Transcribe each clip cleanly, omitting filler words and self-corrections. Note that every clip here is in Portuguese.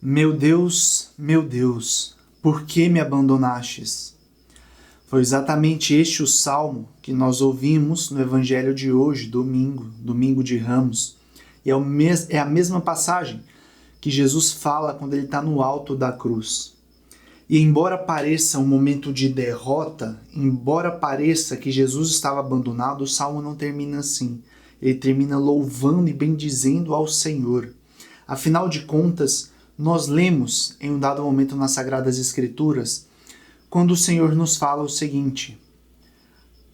Meu Deus, por que me abandonastes? Foi exatamente este o salmo que nós ouvimos no evangelho de hoje, domingo de Ramos. E é a mesma passagem que Jesus fala quando ele está no alto da cruz. E embora pareça um momento de derrota, embora pareça que Jesus estava abandonado, o salmo não termina assim. Ele termina louvando e bendizendo ao Senhor. Afinal de contas, nós lemos em um dado momento nas Sagradas Escrituras, quando o Senhor nos fala o seguinte: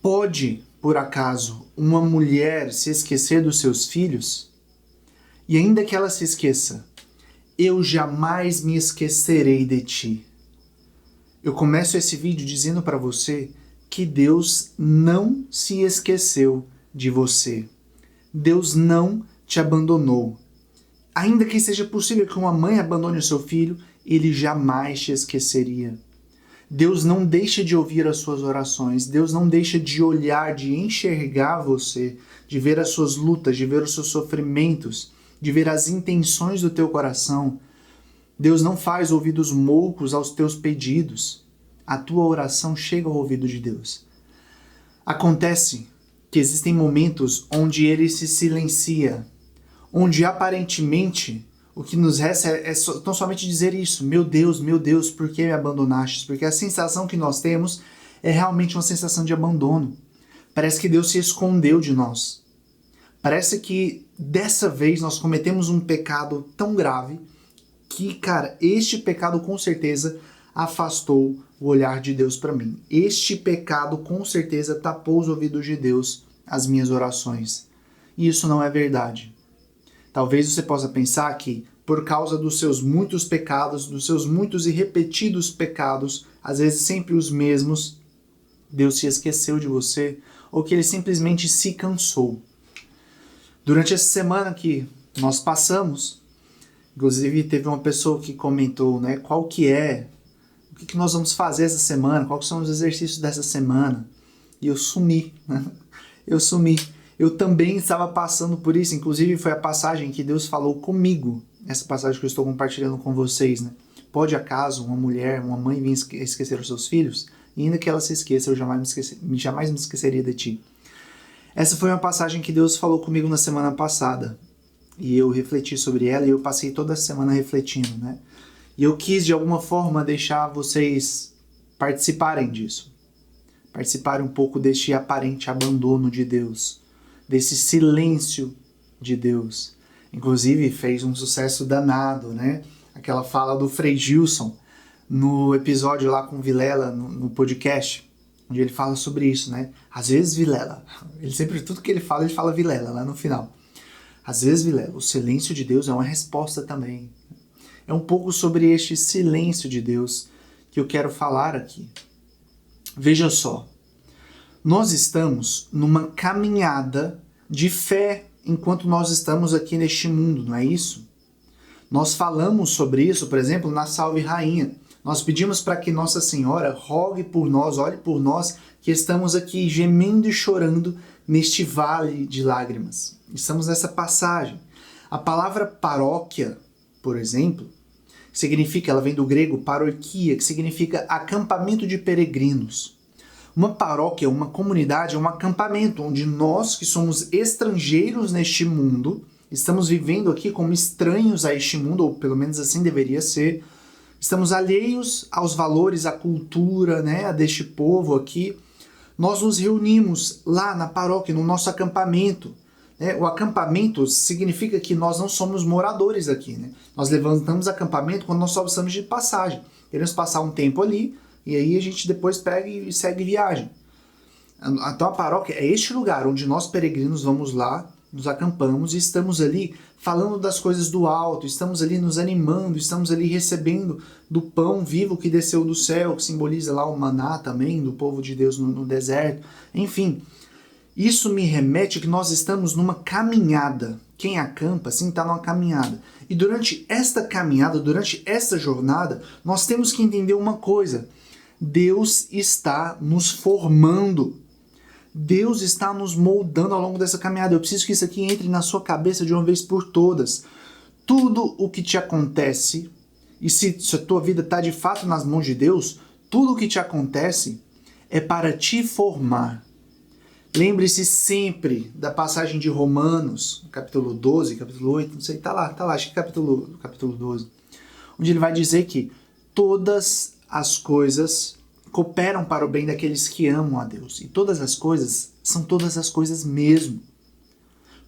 pode, por acaso, uma mulher se esquecer dos seus filhos? E ainda que ela se esqueça, eu jamais me esquecerei de ti. Eu começo esse vídeo dizendo para você que Deus não se esqueceu de você. Deus não te abandonou. Ainda que seja possível que uma mãe abandone o seu filho, ele jamais te esqueceria. Deus não deixa de ouvir as suas orações, Deus não deixa de olhar, de enxergar você, de ver as suas lutas, de ver os seus sofrimentos, de ver as intenções do teu coração. Deus não faz ouvidos moucos aos teus pedidos. A tua oração chega ao ouvido de Deus. Acontece que existem momentos onde ele se silencia, onde aparentemente o que nos resta é tão somente dizer isso: meu Deus, por que me abandonaste? Porque a sensação que nós temos é realmente uma sensação de abandono. Parece que Deus se escondeu de nós. Parece que dessa vez nós cometemos um pecado tão grave que, cara, este pecado com certeza afastou o olhar de Deus para mim. Este pecado com certeza tapou os ouvidos de Deus às minhas orações. E isso não é verdade. Talvez você possa pensar que, por causa dos seus muitos pecados, dos seus muitos e repetidos pecados, às vezes sempre os mesmos, Deus se esqueceu de você, ou que Ele simplesmente se cansou. Durante essa semana que nós passamos, inclusive teve uma pessoa que comentou, né, o que nós vamos fazer essa semana, quais são os exercícios dessa semana, e eu sumi, né? Eu também estava passando por isso, inclusive foi a passagem que Deus falou comigo, essa passagem que eu estou compartilhando com vocês, né? Pode acaso uma mulher, uma mãe vir esquecer os seus filhos? E ainda que ela se esqueça, eu jamais me esqueceria de ti. Essa foi uma passagem que Deus falou comigo na semana passada, e eu refleti sobre ela, e eu passei toda a semana refletindo, né? E eu quis de alguma forma deixar vocês participarem disso, participarem um pouco deste aparente abandono de Deus, desse silêncio de Deus. Inclusive fez um sucesso danado, né? Aquela fala do Frei Gilson no episódio lá com Vilela, no podcast, onde ele fala sobre isso, né? Às vezes, Vilela, tudo que ele fala Vilela lá no final. Às vezes, Vilela, o silêncio de Deus é uma resposta também. É um pouco sobre este silêncio de Deus que eu quero falar aqui. Veja só. Nós estamos numa caminhada de fé enquanto nós estamos aqui neste mundo, não é isso? Nós falamos sobre isso, por exemplo, na Salve Rainha. Nós pedimos para que Nossa Senhora rogue por nós, olhe por nós, que estamos aqui gemendo e chorando neste vale de lágrimas. Estamos nessa passagem. A palavra paróquia, por exemplo, ela vem do grego paroquia, que significa acampamento de peregrinos. Uma paróquia, uma comunidade, é um acampamento onde nós, que somos estrangeiros neste mundo, estamos vivendo aqui como estranhos a este mundo, ou pelo menos assim deveria ser, estamos alheios aos valores, à cultura, né, deste povo aqui. Nós nos reunimos lá na paróquia, no nosso acampamento. O acampamento significa que nós não somos moradores aqui, né? Nós levantamos acampamento quando nós só estamos de passagem. Queremos passar um tempo ali, e aí a gente depois pega e segue viagem. Então a paróquia é este lugar onde nós peregrinos vamos lá, nos acampamos e estamos ali falando das coisas do alto, estamos ali nos animando, estamos ali recebendo do pão vivo que desceu do céu, que simboliza lá o maná também, do povo de Deus no deserto. Enfim, isso me remete que nós estamos numa caminhada. Quem acampa, sim, está numa caminhada. E durante esta caminhada, durante esta jornada, nós temos que entender uma coisa. Deus está nos formando. Deus está nos moldando ao longo dessa caminhada. Eu preciso que isso aqui entre na sua cabeça de uma vez por todas. Tudo o que te acontece e se a tua vida está de fato nas mãos de Deus, tudo o que te acontece é para te formar. Lembre-se sempre da passagem de Romanos, capítulo 12, capítulo 8, não sei, tá lá, acho que capítulo 12, onde ele vai dizer que todas as coisas cooperam para o bem daqueles que amam a Deus. E todas as coisas são todas as coisas mesmo.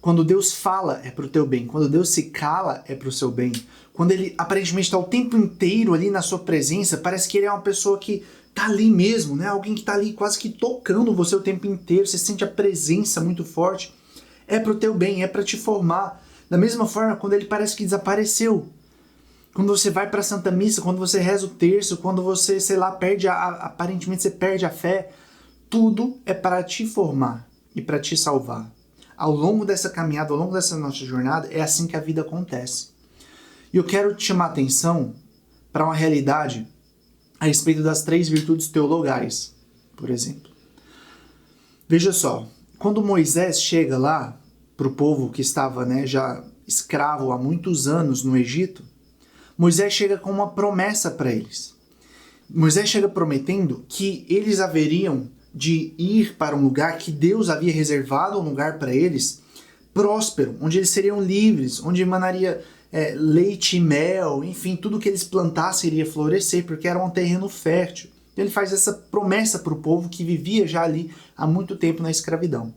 Quando Deus fala, é para o teu bem. Quando Deus se cala, é para o seu bem. Quando Ele aparentemente está o tempo inteiro ali na sua presença, parece que Ele é uma pessoa que está ali mesmo, né? Alguém que está ali quase que tocando você o tempo inteiro. Você sente a presença muito forte. É para o teu bem, é para te formar. Da mesma forma, quando Ele parece que desapareceu. Quando você vai para a Santa Missa, quando você reza o terço, quando você, sei lá, aparentemente você perde a fé, tudo é para te formar e para te salvar. Ao longo dessa caminhada, ao longo dessa nossa jornada, é assim que a vida acontece. E eu quero te chamar a atenção para uma realidade a respeito das 3 virtudes teologais, por exemplo. Veja só, quando Moisés chega lá para o povo que estava, né, já escravo há muitos anos no Egito, Moisés chega com uma promessa para eles. Moisés chega prometendo que eles haveriam de ir para um lugar que Deus havia reservado, um lugar para eles próspero, onde eles seriam livres, onde emanaria leite e mel, enfim, tudo que eles plantassem iria florescer, porque era um terreno fértil. Então ele faz essa promessa para o povo que vivia já ali há muito tempo na escravidão.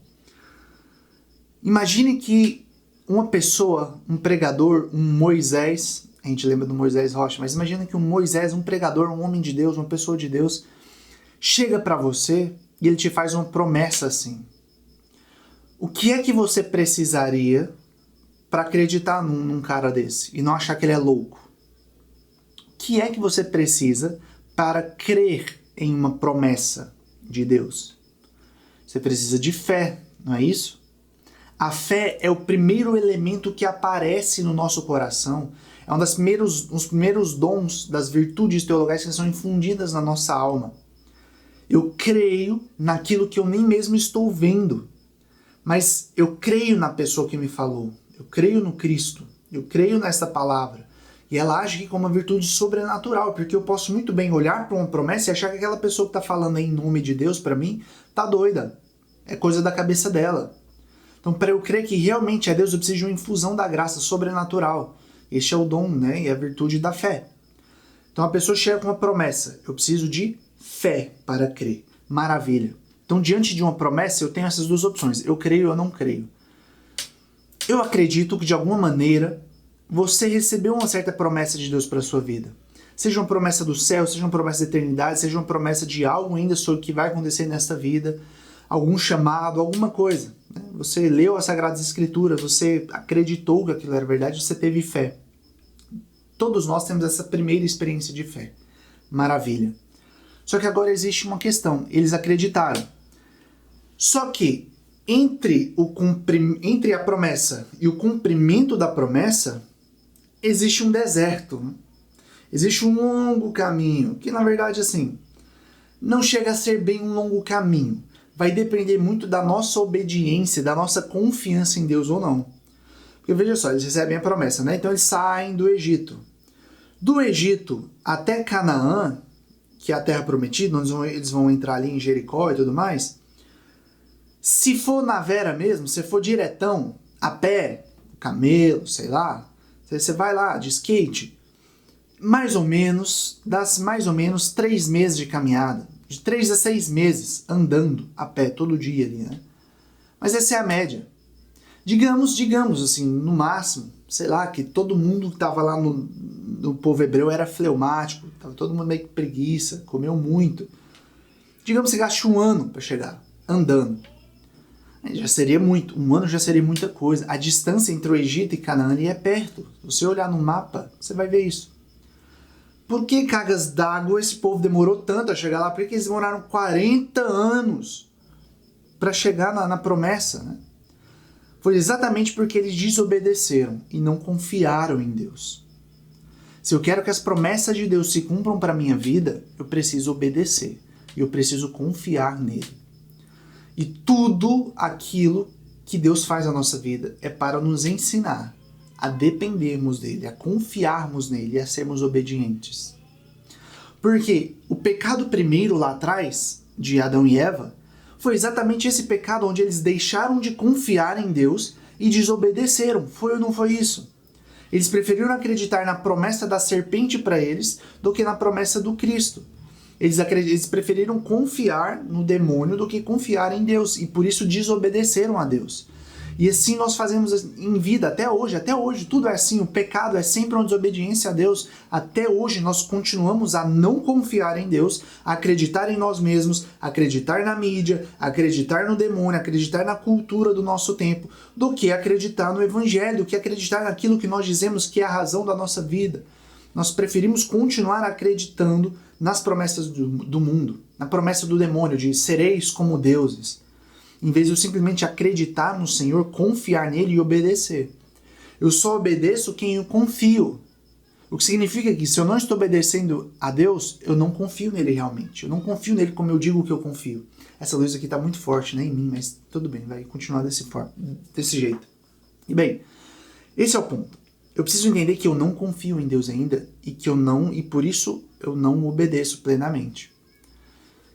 Imagine que uma pessoa, um pregador, um Moisés, a gente lembra do Moisés Rocha, mas imagina que um Moisés, um pregador, um homem de Deus, uma pessoa de Deus, chega para você e ele te faz uma promessa assim. O que é que você precisaria para acreditar num cara desse e não achar que ele é louco? O que é que você precisa para crer em uma promessa de Deus? Você precisa de fé, não é isso? A fé é o primeiro elemento que aparece no nosso coração. É um dos primeiros dons das virtudes teologais que são infundidas na nossa alma. Eu creio naquilo que eu nem mesmo estou vendo, mas eu creio na pessoa que me falou. Eu creio no Cristo. Eu creio nessa palavra. E ela age aqui como uma virtude sobrenatural, porque eu posso muito bem olhar para uma promessa e achar que aquela pessoa que está falando em nome de Deus para mim está doida. É coisa da cabeça dela. Então, para eu crer que realmente é Deus, eu preciso de uma infusão da graça sobrenatural. Este é o dom, né? E a virtude da fé. Então, a pessoa chega com uma promessa. Eu preciso de fé para crer. Maravilha. Então, diante de uma promessa, eu tenho essas duas opções. Eu creio ou eu não creio. Eu acredito que, de alguma maneira, você recebeu uma certa promessa de Deus para a sua vida. Seja uma promessa do céu, seja uma promessa da eternidade, seja uma promessa de algo ainda sobre o que vai acontecer nesta vida, algum chamado, alguma coisa. Você leu as Sagradas Escrituras, você acreditou que aquilo era verdade, você teve fé. Todos nós temos essa primeira experiência de fé. Maravilha. Só que agora existe uma questão. Eles acreditaram. Só que entre a promessa e o cumprimento da promessa, existe um deserto. Existe um longo caminho, que na verdade assim, não chega a ser bem um longo caminho. Vai depender muito da nossa obediência, da nossa confiança em Deus ou não. Porque veja só, eles recebem a promessa, né? Então eles saem do Egito. Do Egito até Canaã, que é a terra prometida, onde eles vão entrar ali em Jericó e tudo mais, se for na vera mesmo, se for diretão, a pé, camelo, sei lá, você vai lá de skate, mais ou menos 3 meses de caminhada. De 3 a 6 meses andando a pé todo dia ali, né? Mas essa é a média. Digamos assim, no máximo, sei lá, que todo mundo que estava lá no povo hebreu era fleumático, tava todo mundo meio que preguiça, comeu muito. Digamos que você gaste 1 ano para chegar, andando. Já seria muito, 1 ano já seria muita coisa. A distância entre o Egito e Canaã ali é perto. Se você olhar no mapa, você vai ver isso. Por que cargas d'água esse povo demorou tanto a chegar lá? Por que eles demoraram 40 anos para chegar na promessa? Né? Foi exatamente porque eles desobedeceram e não confiaram em Deus. Se eu quero que as promessas de Deus se cumpram para a minha vida, eu preciso obedecer. E eu preciso confiar nele. E tudo aquilo que Deus faz na nossa vida é para nos ensinar a dependermos dele, a confiarmos nele e a sermos obedientes. Porque o pecado primeiro lá atrás, de Adão e Eva, foi exatamente esse pecado onde eles deixaram de confiar em Deus e desobedeceram. Foi ou não foi isso? Eles preferiram acreditar na promessa da serpente para eles do que na promessa do Cristo. Eles preferiram confiar no demônio do que confiar em Deus e por isso desobedeceram a Deus. E assim nós fazemos em vida até hoje tudo é assim, o pecado é sempre uma desobediência a Deus. Até hoje nós continuamos a não confiar em Deus, a acreditar em nós mesmos, acreditar na mídia, acreditar no demônio, acreditar na cultura do nosso tempo, do que acreditar no Evangelho, do que acreditar naquilo que nós dizemos que é a razão da nossa vida. Nós preferimos continuar acreditando nas promessas do mundo, na promessa do demônio de sereis como deuses, em vez de eu simplesmente acreditar no Senhor, confiar nele e obedecer. Eu só obedeço quem eu confio. O que significa que se eu não estou obedecendo a Deus, eu não confio nele realmente. Eu não confio nele como eu digo que eu confio. Essa luz aqui está muito forte, né, em mim, mas tudo bem, vai continuar desse jeito. E bem, esse é o ponto. Eu preciso entender que eu não confio em Deus ainda e por isso eu não obedeço plenamente.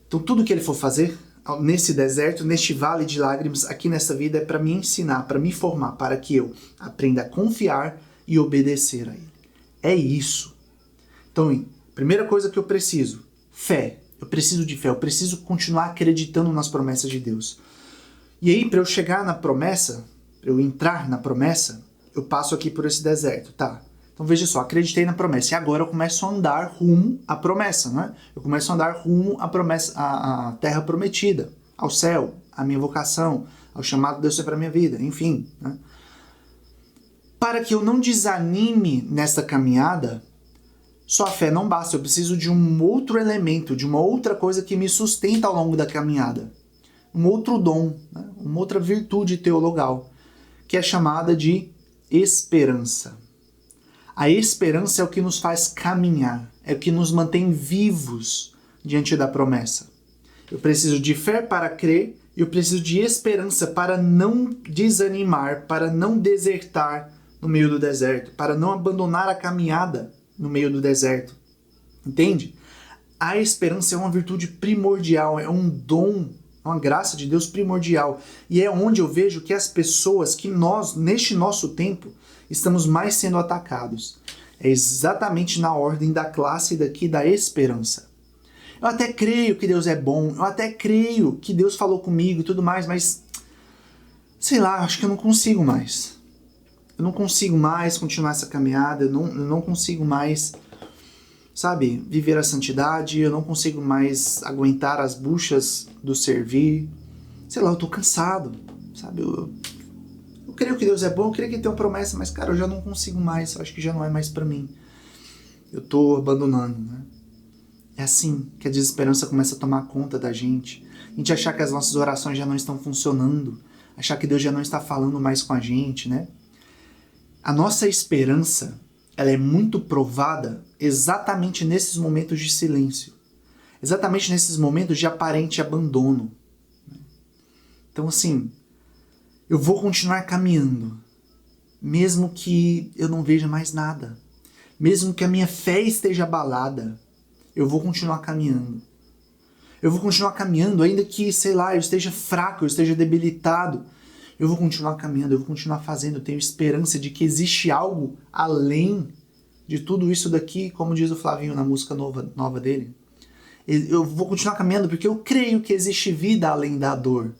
Então tudo que ele for fazer nesse deserto, neste vale de lágrimas, aqui nessa vida, é para me ensinar, para me formar, para que eu aprenda a confiar e obedecer a Ele. É isso. Então, primeira coisa que eu preciso, fé. Eu preciso de fé, eu preciso continuar acreditando nas promessas de Deus. E aí, para eu chegar na promessa, para eu entrar na promessa, eu passo aqui por esse deserto, tá? Então veja só, acreditei na promessa e agora eu começo a andar rumo à promessa, né? Eu começo a andar rumo à promessa, à terra prometida, ao céu, à minha vocação, ao chamado de Deus para a minha vida, enfim, né? Para que eu não desanime nessa caminhada, só a fé não basta, eu preciso de um outro elemento, de uma outra coisa que me sustenta ao longo da caminhada. Um outro dom, né? Uma outra virtude teologal, que é chamada de esperança. A esperança é o que nos faz caminhar, é o que nos mantém vivos diante da promessa. Eu preciso de fé para crer e eu preciso de esperança para não desanimar, para não desertar no meio do deserto, para não abandonar a caminhada no meio do deserto. Entende? A esperança é uma virtude primordial, é um dom, uma graça de Deus primordial. E é onde eu vejo que as pessoas, que nós, neste nosso tempo, estamos mais sendo atacados. É exatamente na ordem da classe daqui da esperança. Eu até creio que Deus é bom, eu até creio que Deus falou comigo e tudo mais, mas sei lá, acho que eu não consigo mais. Eu não consigo mais continuar essa caminhada, eu não consigo mais, sabe, viver a santidade, eu não consigo mais aguentar as buchas do servir. Sei lá, eu tô cansado, sabe, eu creio que Deus é bom, eu creio que tem uma promessa, mas cara, eu já não consigo mais, eu acho que já não é mais pra mim. Eu tô abandonando, né? É assim que a desesperança começa a tomar conta da gente. A gente achar que as nossas orações já não estão funcionando, achar que Deus já não está falando mais com a gente, né? A nossa esperança, ela é muito provada exatamente nesses momentos de silêncio. Exatamente nesses momentos de aparente abandono. Então, assim, eu vou continuar caminhando, mesmo que eu não veja mais nada. Mesmo que a minha fé esteja abalada, eu vou continuar caminhando. Eu vou continuar caminhando, ainda que, sei lá, eu esteja fraco, eu esteja debilitado. Eu vou continuar caminhando, eu vou continuar fazendo. Eu tenho esperança de que existe algo além de tudo isso daqui, como diz o Flavinho na música nova dele. Eu vou continuar caminhando porque eu creio que existe vida além da dor.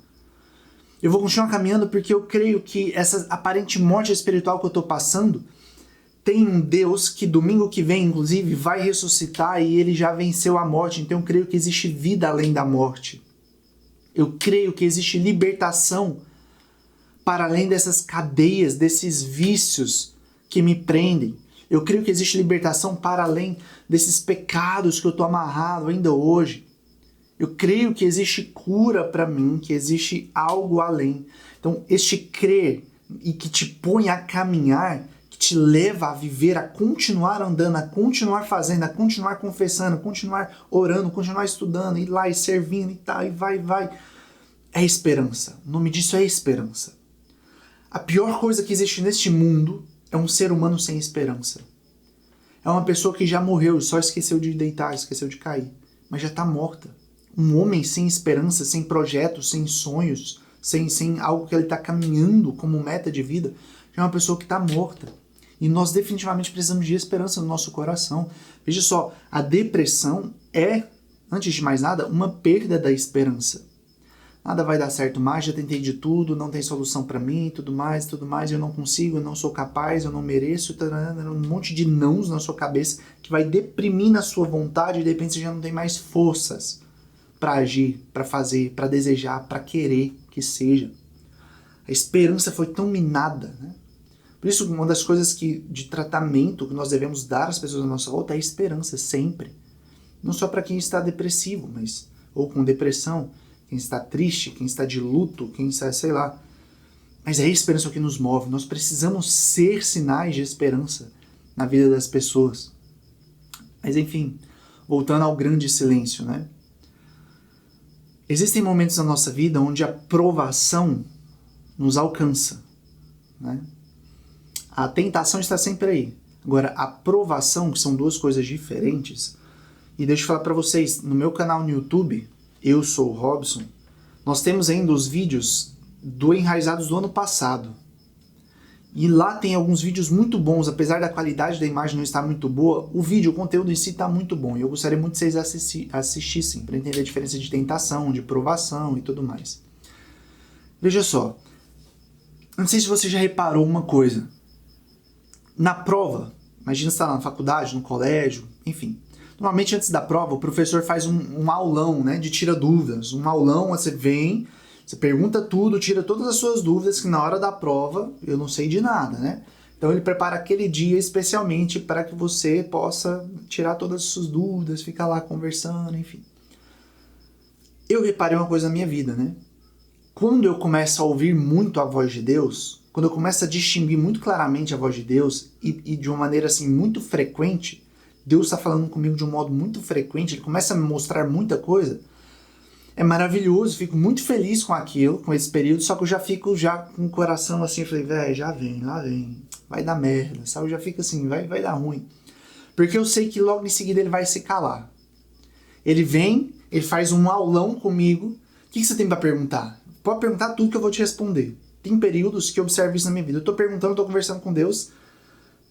Eu vou continuar caminhando porque eu creio que essa aparente morte espiritual que eu estou passando tem um Deus que domingo que vem, inclusive, vai ressuscitar e ele já venceu a morte. Então eu creio que existe vida além da morte. Eu creio que existe libertação para além dessas cadeias, desses vícios que me prendem. Eu creio que existe libertação para além desses pecados que eu estou amarrado ainda hoje. Eu creio que existe cura para mim, que existe algo além. Então, este crer e que te põe a caminhar, que te leva a viver, a continuar andando, a continuar fazendo, a continuar confessando, a continuar orando, continuar estudando, ir lá e servindo e tal, e vai. É esperança. O nome disso é esperança. A pior coisa que existe neste mundo é um ser humano sem esperança. É uma pessoa que já morreu, só esqueceu de deitar, esqueceu de cair, mas já está morta. Um homem sem esperança, sem projetos, sem sonhos, sem algo que ele está caminhando como meta de vida, já é uma pessoa que está morta. E nós definitivamente precisamos de esperança no nosso coração. Veja só, a depressão é, antes de mais nada, uma perda da esperança. Nada vai dar certo mais, já tentei de tudo, não tem solução para mim, tudo mais, eu não consigo, eu não sou capaz, eu não mereço, um monte de nãos na sua cabeça que vai deprimir na sua vontade e de repente você já não tem mais forças para agir, para fazer, para desejar, para querer que seja. A esperança foi tão minada, né? Por isso, uma das coisas de tratamento que nós devemos dar às pessoas à nossa volta é a esperança, sempre. Não só para quem está depressivo, ou com depressão, quem está triste, quem está de luto, quem está, sei lá. Mas é a esperança que nos move. Nós precisamos ser sinais de esperança na vida das pessoas. Mas enfim, voltando ao grande silêncio, né? Existem momentos na nossa vida onde a provação nos alcança, né? A tentação está sempre aí. Agora, a provação, que são duas coisas diferentes, e deixa eu falar para vocês, no meu canal no YouTube, eu sou o Robson, nós temos ainda os vídeos do Enraizados do ano passado. E lá tem alguns vídeos muito bons, apesar da qualidade da imagem não estar muito boa, o conteúdo em si está muito bom. E eu gostaria muito que vocês assistissem, para entender a diferença de tentação, de provação e tudo mais. Veja só, não sei se você já reparou uma coisa. Na prova, imagina você está na faculdade, no colégio, enfim. Normalmente antes da prova o professor faz um aulão, né, de tira dúvidas. Um aulão, você vem, você pergunta tudo, tira todas as suas dúvidas, que na hora da prova eu não sei de nada, né? Então ele prepara aquele dia especialmente para que você possa tirar todas as suas dúvidas, ficar lá conversando, enfim. Eu reparei uma coisa na minha vida, né? Quando eu começo a ouvir muito a voz de Deus, quando eu começo a distinguir muito claramente a voz de Deus e de uma maneira assim muito frequente, Deus está falando comigo de um modo muito frequente, Ele começa a me mostrar muita coisa, é maravilhoso, fico muito feliz com aquilo, com esse período, só que eu já fico com o coração assim, eu falei, velho, já vem, lá vem, vai dar merda, sabe? Eu já fico assim, vai dar ruim. Porque eu sei que logo em seguida ele vai se calar. Ele vem, ele faz um aulão comigo, o que você tem para perguntar? Pode perguntar tudo que eu vou te responder. Tem períodos que eu observo isso na minha vida. Eu tô perguntando, tô conversando com Deus,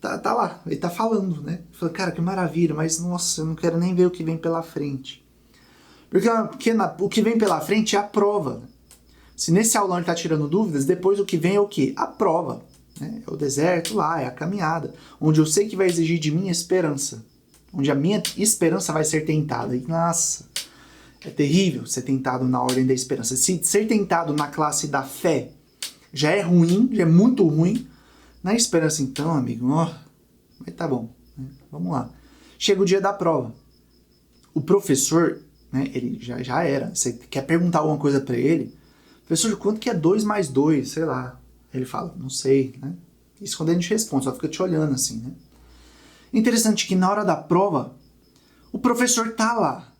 tá lá, ele tá falando, né? Eu falo, cara, que maravilha, mas nossa, eu não quero nem ver o que vem pela frente. Porque o que vem pela frente é a prova. Se nesse aulão ele tá tirando dúvidas, depois o que vem é o quê? A prova. Né? É o deserto lá, é a caminhada. Onde eu sei que vai exigir de mim esperança. Onde a minha esperança vai ser tentada. E, nossa, é terrível ser tentado na ordem da esperança. Se ser tentado na classe da fé já é ruim, já é muito ruim, na esperança então, amigo, mas tá bom, né? Vamos lá. Chega o dia da prova. O professor, né, ele já era, você quer perguntar alguma coisa para ele, professor, quanto que é 2 mais 2? Sei lá. Ele fala, não sei, né? Isso quando ele te responde, só fica te olhando assim, né? Interessante que na hora da prova, o professor tá lá.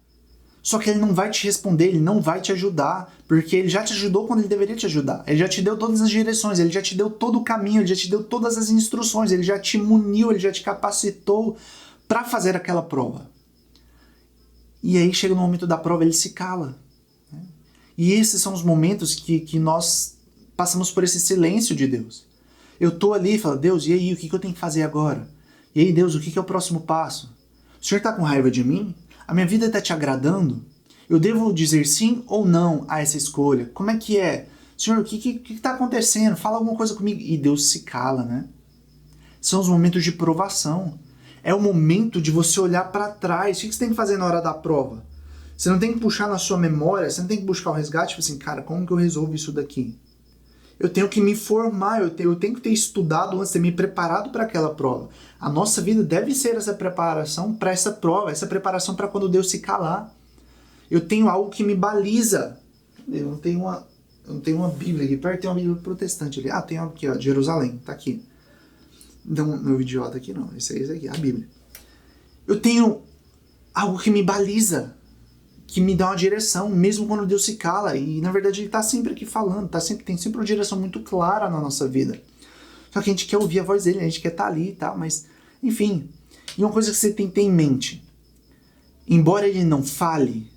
Só que ele não vai te responder, ele não vai te ajudar, porque ele já te ajudou quando ele deveria te ajudar. Ele já te deu todas as direções, ele já te deu todo o caminho, ele já te deu todas as instruções, ele já te muniu, ele já te capacitou para fazer aquela prova. E aí chega no momento da prova, ele se cala. Né? E esses são os momentos que nós passamos por esse silêncio de Deus. Eu tô ali e falo, Deus, e aí, o que eu tenho que fazer agora? E aí, Deus, o que é o próximo passo? O Senhor está com raiva de mim? A minha vida está te agradando? Eu devo dizer sim ou não a essa escolha? Como é que é? Senhor, o que está acontecendo? Fala alguma coisa comigo. E Deus se cala, né? São os momentos de provação. É o momento de você olhar para trás. O que você tem que fazer na hora da prova? Você não tem que puxar na sua memória, você não tem que buscar um resgate, tipo assim, cara, como que eu resolvo isso daqui? Eu tenho que me formar, eu tenho que ter estudado antes, ter me preparado para aquela prova. A nossa vida deve ser essa preparação para essa prova, essa preparação para quando Deus se calar. Eu tenho algo que me baliza. Eu não tenho uma Bíblia aqui perto, tem uma Bíblia protestante ali. Ah, tem uma aqui, ó, de Jerusalém, tá aqui. Não, meu idiota aqui não, esse aqui, a Bíblia. Eu tenho algo que me baliza, que me dá uma direção, mesmo quando Deus se cala. E na verdade Ele está sempre aqui falando, tem sempre uma direção muito clara na nossa vida. Só que a gente quer ouvir a voz dele, a gente quer estar ali e tal, mas, enfim. E uma coisa que você tem que ter em mente, embora ele não fale,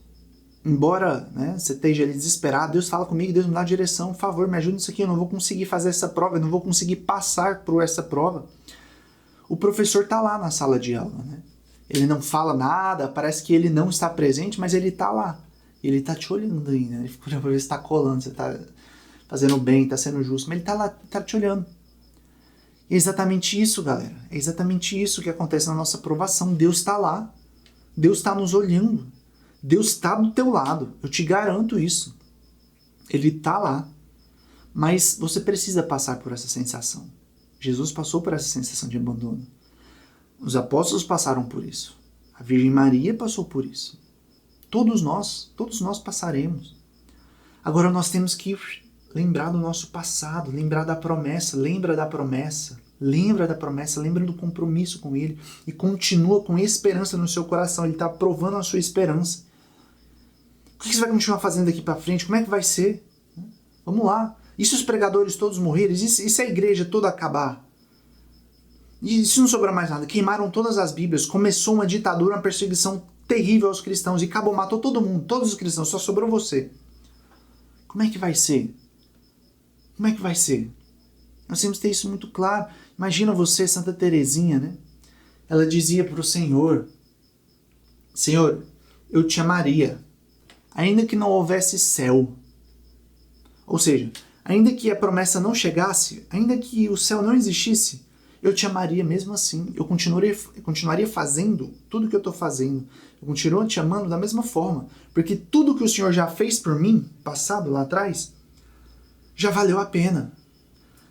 embora, né, você esteja ali desesperado, Deus fala comigo, Deus me dá a direção, por favor, me ajuda nisso aqui, eu não vou conseguir fazer essa prova, eu não vou conseguir passar por essa prova. O professor está lá na sala de aula, né? Ele não fala nada, parece que ele não está presente, mas ele está lá. Ele está te olhando aí, né? Ele fica olhando pra ver se está colando, se está fazendo bem, está sendo justo, mas ele está lá, está te olhando. E é exatamente isso, galera. É exatamente isso que acontece na nossa aprovação. Deus está lá. Deus está nos olhando. Deus está do teu lado. Eu te garanto isso. Ele está lá. Mas você precisa passar por essa sensação. Jesus passou por essa sensação de abandono. Os apóstolos passaram por isso. A Virgem Maria passou por isso. Todos nós passaremos. Agora nós temos que lembrar do nosso passado, lembrar da promessa, lembra da promessa, lembra do compromisso com Ele e continua com esperança no seu coração. Ele está provando a sua esperança. O que você vai continuar fazendo daqui para frente? Como é que vai ser? Vamos lá. E se os pregadores todos morrerem? E se a igreja toda acabar? E se não sobrar mais nada? Queimaram todas as Bíblias, começou uma ditadura, uma perseguição terrível aos cristãos e acabou, matou todo mundo, todos os cristãos, só sobrou você. Como é que vai ser? Como é que vai ser? Nós temos que ter isso muito claro. Imagina você, Santa Teresinha, né? Ela dizia para o Senhor, Senhor, eu te amaria, ainda que não houvesse céu. Ou seja, ainda que a promessa não chegasse, ainda que o céu não existisse, eu te amaria mesmo assim. Eu continuaria fazendo tudo o que eu estou fazendo. Eu continuo te amando da mesma forma. Porque tudo que o Senhor já fez por mim, passado lá atrás, já valeu a pena.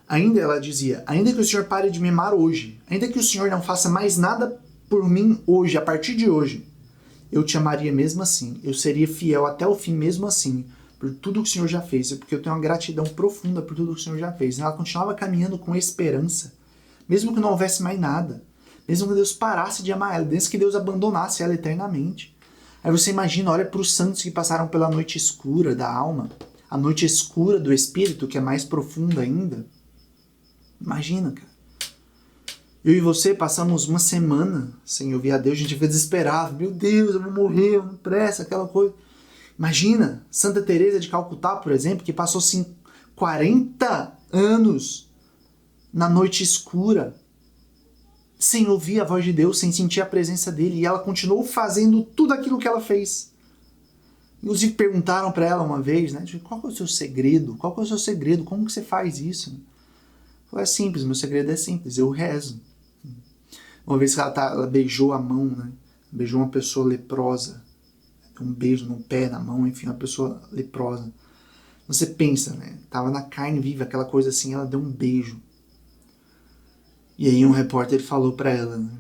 Ainda, ela dizia, ainda que o Senhor pare de me amar hoje, ainda que o Senhor não faça mais nada por mim hoje, a partir de hoje, eu te amaria mesmo assim. Eu seria fiel até o fim mesmo assim, por tudo que o Senhor já fez. Porque eu tenho uma gratidão profunda por tudo que o Senhor já fez. Ela continuava caminhando com esperança. Mesmo que não houvesse mais nada. Mesmo que Deus parasse de amar ela. Mesmo que Deus abandonasse ela eternamente. Aí você imagina, olha para os santos que passaram pela noite escura da alma. A noite escura do espírito, que é mais profunda ainda. Imagina, cara. Eu e você passamos uma semana sem ouvir a Deus. A gente fica desesperado. Meu Deus, eu vou morrer, eu não presta, aquela coisa. Imagina, Santa Teresa de Calcutá, por exemplo, que passou 40 anos na noite escura, sem ouvir a voz de Deus, sem sentir a presença dele, e ela continuou fazendo tudo aquilo que ela fez. Inclusive perguntaram para ela uma vez, né, qual é o seu segredo? Qual é o seu segredo? Como que você faz isso? Falei, é simples, meu segredo é simples, eu rezo. Uma vez que ela beijou a mão, né, beijou uma pessoa leprosa, um beijo no pé, na mão, enfim, uma pessoa leprosa. Você pensa, né, tava na carne viva, aquela coisa assim, ela deu um beijo. E aí um repórter falou para ela, né,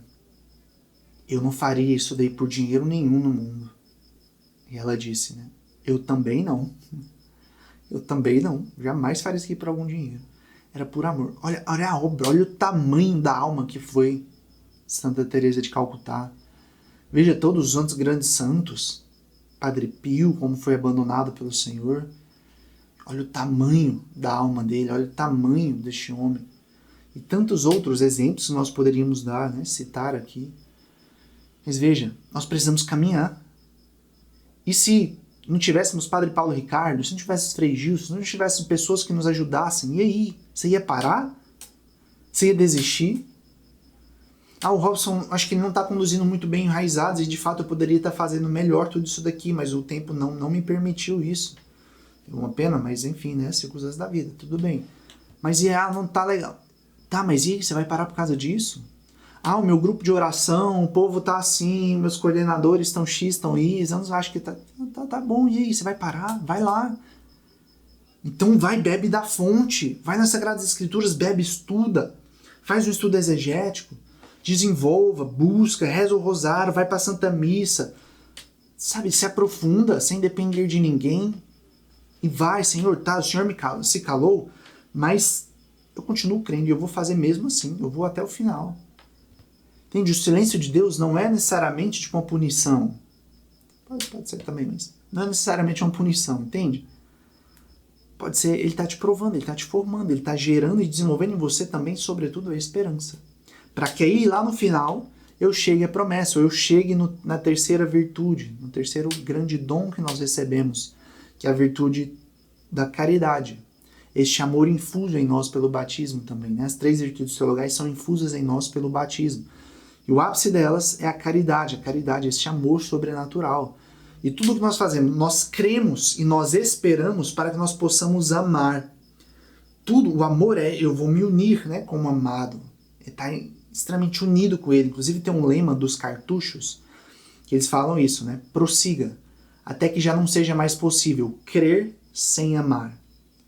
eu não faria isso daí por dinheiro nenhum no mundo. E ela disse, né, eu também não. Eu também não. Jamais faria isso aqui por algum dinheiro. Era por amor. Olha a obra, olha o tamanho da alma que foi Santa Teresa de Calcutá. Veja todos os outros grandes santos. Padre Pio, como foi abandonado pelo Senhor. Olha o tamanho da alma dele, olha o tamanho deste homem. E tantos outros exemplos que nós poderíamos dar, né, citar aqui. Mas veja, nós precisamos caminhar. E se não tivéssemos Padre Paulo Ricardo, se não tivéssemos Frei Gilson, se não tivéssemos pessoas que nos ajudassem, e aí? Você ia parar? Você ia desistir? O Robson, acho que ele não está conduzindo muito bem enraizados, e de fato eu poderia estar fazendo melhor tudo isso daqui, mas o tempo não me permitiu isso. É uma pena, mas enfim, né, circunstâncias da vida, tudo bem. Mas não tá legal. Tá, mas e aí, você vai parar por causa disso? O meu grupo de oração, o povo tá assim, meus coordenadores estão X, estão Y, eu não acho que tá bom, e aí, você vai parar? Vai lá. Então vai, bebe da fonte, vai nas Sagradas Escrituras, bebe, estuda, faz um estudo exegético, desenvolva, busca, reza o rosário, vai pra Santa Missa, sabe, se aprofunda, sem depender de ninguém, e vai, Senhor, tá, o Senhor se calou, mas eu continuo crendo e eu vou fazer mesmo assim, eu vou até o final. Entende? O silêncio de Deus não é necessariamente tipo uma punição. Pode ser também, mas não é necessariamente uma punição, entende? pode ser, ele está te provando, ele está te formando, ele está gerando e desenvolvendo em você também, sobretudo, a esperança. Para que aí, lá no final, eu chegue à promessa, ou eu chegue na terceira virtude, no terceiro grande dom que nós recebemos, que é a virtude da caridade. Este amor infuso em nós pelo batismo também, né? As 3 virtudes teologais são infusas em nós pelo batismo. E o ápice delas é a caridade, este amor sobrenatural. E tudo que nós fazemos, nós cremos e nós esperamos para que nós possamos amar. Tudo, o amor eu vou me unir, né, com o amado. Está extremamente unido com ele. Inclusive tem um lema dos cartuchos que eles falam isso, né? Prossiga, até que já não seja mais possível crer sem amar.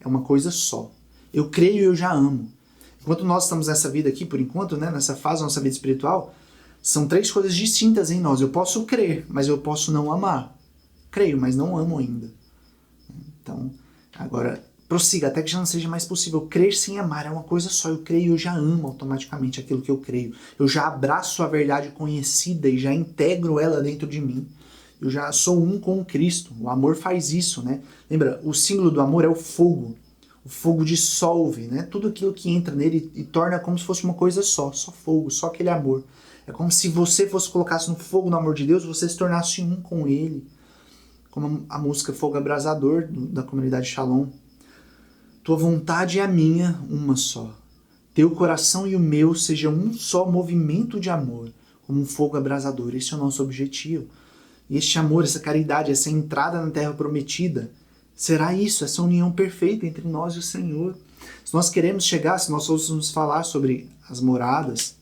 É uma coisa só. Eu creio e eu já amo. Enquanto nós estamos nessa vida aqui, por enquanto, né, nessa fase da nossa vida espiritual, são 3 coisas distintas em nós. Eu posso crer, mas eu posso não amar. Creio, mas não amo ainda. Então, agora, prossiga, até que já não seja mais possível. Crer sem amar é uma coisa só. Eu creio e eu já amo automaticamente aquilo que eu creio. Eu já abraço a verdade conhecida e já integro ela dentro de mim. Eu já sou um com Cristo. O amor faz isso, né? Lembra, o símbolo do amor é o fogo. O fogo dissolve, né? Tudo aquilo que entra nele e torna como se fosse uma coisa só fogo, só aquele amor. É como se você fosse colocasse no fogo no amor de Deus, você se tornasse um com ele. Como a música Fogo Abrasador, da comunidade Shalom. Tua vontade é a minha, uma só. Teu coração e o meu sejam um só movimento de amor, como um fogo abrasador. Esse é o nosso objetivo. E este amor, essa caridade, essa entrada na terra prometida, será isso, essa união perfeita entre nós e o Senhor. Se nós queremos chegar, se nós fôssemos falar sobre as moradas,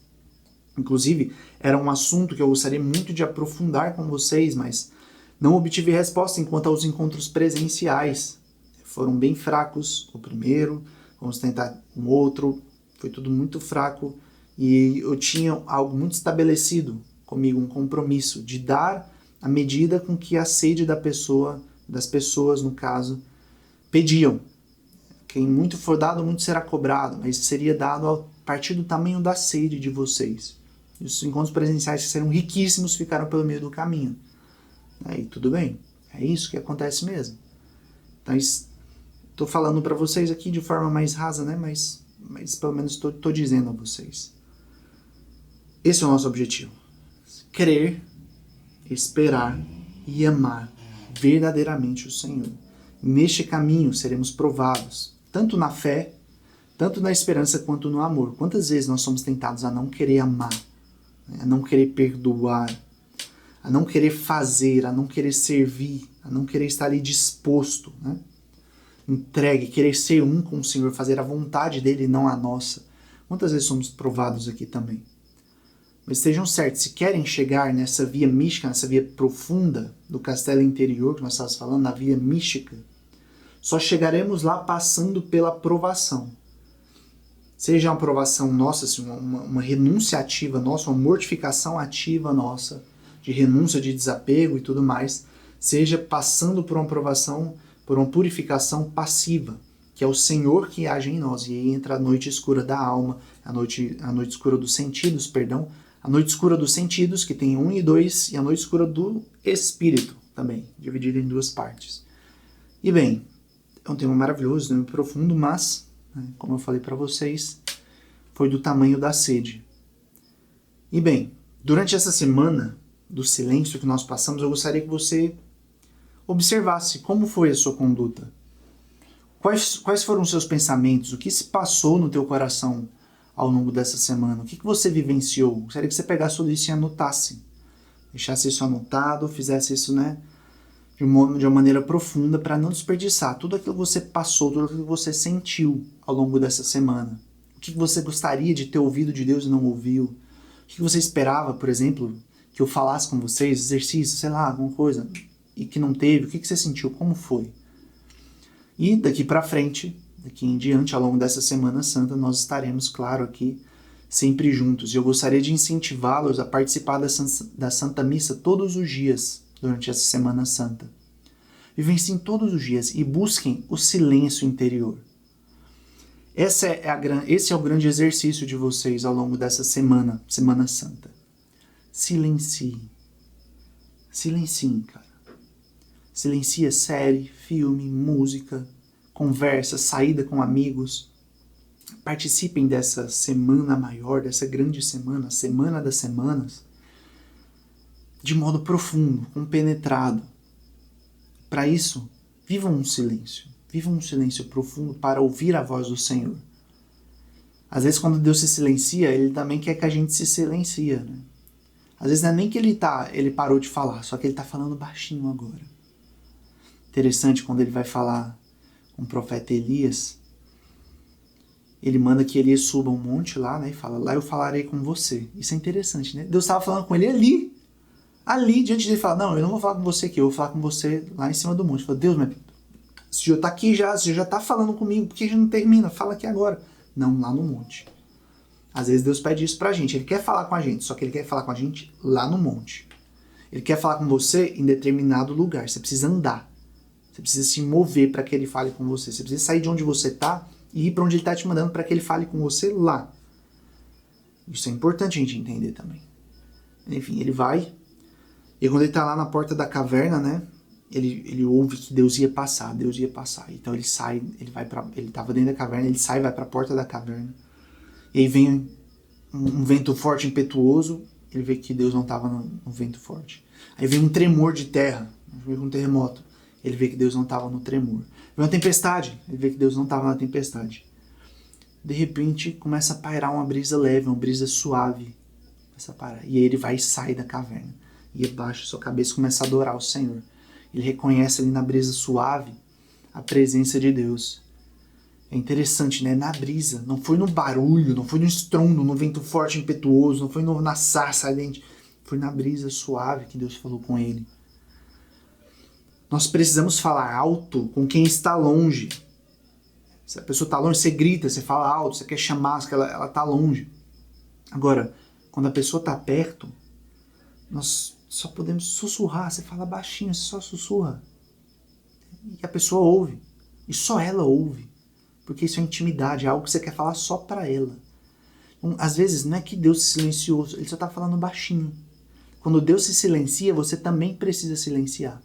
inclusive, era um assunto que eu gostaria muito de aprofundar com vocês, mas não obtive resposta enquanto aos encontros presenciais. Foram bem fracos o primeiro, vamos tentar um outro, foi tudo muito fraco, e eu tinha algo muito estabelecido comigo, um compromisso de dar à medida com que a sede das pessoas, no caso, pediam. Quem muito for dado, muito será cobrado, mas seria dado a partir do tamanho da sede de vocês. E os encontros presenciais que serão riquíssimos ficaram pelo meio do caminho. Aí tudo bem, é isso que acontece mesmo. Então, estou falando para vocês aqui de forma mais rasa, né? Mas pelo menos estou dizendo a vocês. Esse é o nosso objetivo. Crer, esperar e amar verdadeiramente o Senhor. Neste caminho seremos provados, tanto na fé, tanto na esperança quanto no amor. Quantas vezes nós somos tentados a não querer amar, a não querer perdoar, a não querer fazer, a não querer servir, a não querer estar ali disposto, né? Entregue, querer ser um com o Senhor, fazer a vontade dele e não a nossa. Quantas vezes somos provados aqui também? Mas estejam certos, se querem chegar nessa via mística, nessa via profunda do castelo interior que nós estávamos falando, na via mística, só chegaremos lá passando pela provação. Seja uma provação nossa, assim, uma renúncia ativa nossa, uma mortificação ativa nossa, de renúncia, de desapego e tudo mais, seja passando por uma provação, por uma purificação passiva, que é o Senhor que age em nós. E aí entra a noite escura da alma, a noite escura dos sentidos, perdão, a noite escura dos sentidos, que tem 1 e 2, e a noite escura do espírito também, dividida em 2 partes. E bem, é um tema maravilhoso, um tema profundo, mas, como eu falei para vocês, foi do tamanho da sede. E bem, durante essa semana do silêncio que nós passamos, eu gostaria que você observasse como foi a sua conduta. Quais foram os seus pensamentos? O que se passou no teu coração ao longo dessa semana? O que você vivenciou? Gostaria que você pegasse tudo isso e anotasse. Deixasse isso anotado, fizesse isso, né, de uma maneira profunda para não desperdiçar tudo aquilo que você passou, tudo aquilo que você sentiu ao longo dessa semana. O que você gostaria de ter ouvido de Deus e não ouviu? O que você esperava, por exemplo, que eu falasse com vocês, exercício, sei lá, alguma coisa, e que não teve? O que você sentiu? Como foi? E daqui para frente, daqui em diante, ao longo dessa Semana Santa, nós estaremos, claro, aqui sempre juntos. E eu gostaria de incentivá-los a participar da Santa Missa todos os dias durante essa Semana Santa. Vivenciem todos os dias e busquem o silêncio interior. Esse é o grande exercício de vocês ao longo dessa Semana Santa. Silencie. Silenciem, cara. Silencia série, filme, música, conversa, saída com amigos. Participem dessa semana maior, dessa grande semana, Semana das Semanas, de modo profundo, compenetrado. Para isso, vivam um silêncio profundo para ouvir a voz do Senhor. Às vezes, quando Deus se silencia, Ele também quer que a gente se silencia, né? Às vezes não é nem que ele parou de falar, só que Ele está falando baixinho agora. Interessante, quando Ele vai falar com o profeta Elias, Ele manda que Elias suba um monte lá, né? E fala, lá eu falarei com você. Isso é interessante, né? Deus estava falando com ele ali, diante dele, fala, não, eu não vou falar com você aqui, eu vou falar com você lá em cima do monte. Fala, Deus, mas o Senhor está aqui já, o Senhor já está falando comigo, por que a gente não termina? Fala aqui agora. Não, lá no monte. Às vezes Deus pede isso pra gente, Ele quer falar com a gente, só que Ele quer falar com a gente lá no monte. Ele quer falar com você em determinado lugar, você precisa andar. Você precisa se mover para que Ele fale com você. Você precisa sair de onde você está e ir para onde Ele está te mandando para que Ele fale com você lá. Isso é importante a gente entender também. Enfim, Ele vai, e quando Ele está lá na porta da caverna, né, ele ouve que Deus ia passar. Então Ele sai, ele estava dentro da caverna, Ele sai, vai para a porta da caverna. E aí vem um vento forte, impetuoso, Ele vê que Deus não estava no vento forte. Aí vem um tremor de terra, vem um terremoto, Ele vê que Deus não estava no tremor. Vem uma tempestade, Ele vê que Deus não estava na tempestade. De repente começa a pairar uma brisa leve, uma brisa suave. Começa a parar. E aí Ele vai e sai da caverna. E abaixa sua cabeça e começa a adorar o Senhor. Ele reconhece ali na brisa suave a presença de Deus. É interessante, né? Na brisa, não foi no barulho, não foi no estrondo, no vento forte, impetuoso, não foi na sarça ardente. Foi na brisa suave que Deus falou com ele. Nós precisamos falar alto com quem está longe. Se a pessoa está longe, você grita, você fala alto, você quer chamar, ela está longe. Agora, quando a pessoa está perto, nós só podemos sussurrar, você fala baixinho, você só sussurra. E a pessoa ouve. E só ela ouve. Porque isso é intimidade, é algo que você quer falar só para ela. Então, às vezes não é que Deus se silenciou, Ele só está falando baixinho. Quando Deus se silencia, você também precisa silenciar.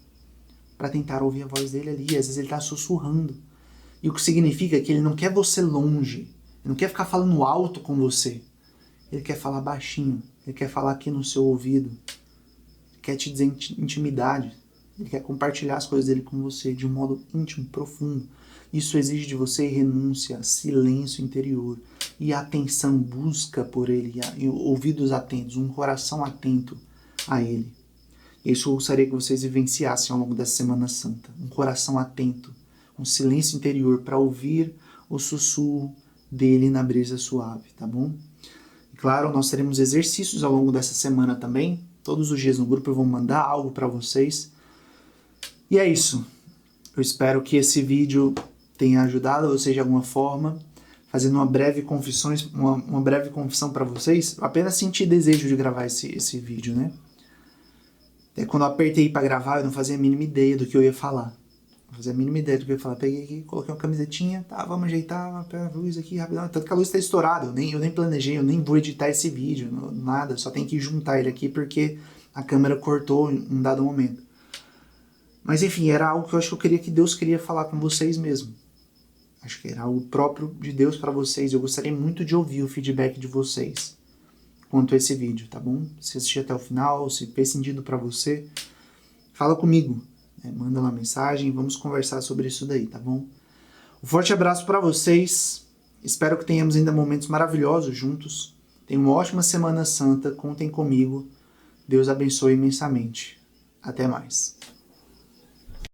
Para tentar ouvir a voz dele ali. Às vezes Ele está sussurrando. E o que significa que Ele não quer você longe. Ele não quer ficar falando alto com você. Ele quer falar baixinho. Ele quer falar aqui no seu ouvido. Ele quer te dizer intimidade. Ele quer compartilhar as coisas dele com você de um modo íntimo, profundo. Isso exige de você renúncia, silêncio interior e atenção, busca por Ele, ouvidos atentos, um coração atento a Ele. Isso eu gostaria que vocês vivenciassem ao longo da Semana Santa. Um coração atento, um silêncio interior para ouvir o sussurro dele na brisa suave, tá bom? E claro, nós teremos exercícios ao longo dessa semana também. Todos os dias no grupo eu vou mandar algo para vocês. E é isso. Eu espero que esse vídeo tenha ajudado vocês de alguma forma, fazendo uma breve confissão para vocês. Eu apenas senti desejo de gravar esse vídeo, né? Até quando eu apertei para gravar, eu não fazia a mínima ideia do que eu ia falar. Não fazia a mínima ideia do que eu ia falar. Peguei aqui, coloquei uma camisetinha, tá, vamos ajeitar, pega a luz aqui rapidão. Tanto que a luz está estourada, eu nem planejei, eu nem vou editar esse vídeo, nada, só tenho que juntar ele aqui porque a câmera cortou em um dado momento. Mas enfim, era algo que eu acho que Deus queria falar com vocês mesmo. Acho que era algo próprio de Deus para vocês. Eu gostaria muito de ouvir o feedback de vocês quanto a esse vídeo, tá bom? Se assistir até o final, se fez sentido para você, fala comigo. Manda uma mensagem, vamos conversar sobre isso daí, tá bom? Um forte abraço para vocês. Espero que tenhamos ainda momentos maravilhosos juntos. Tenham uma ótima Semana Santa. Contem comigo. Deus abençoe imensamente. Até mais.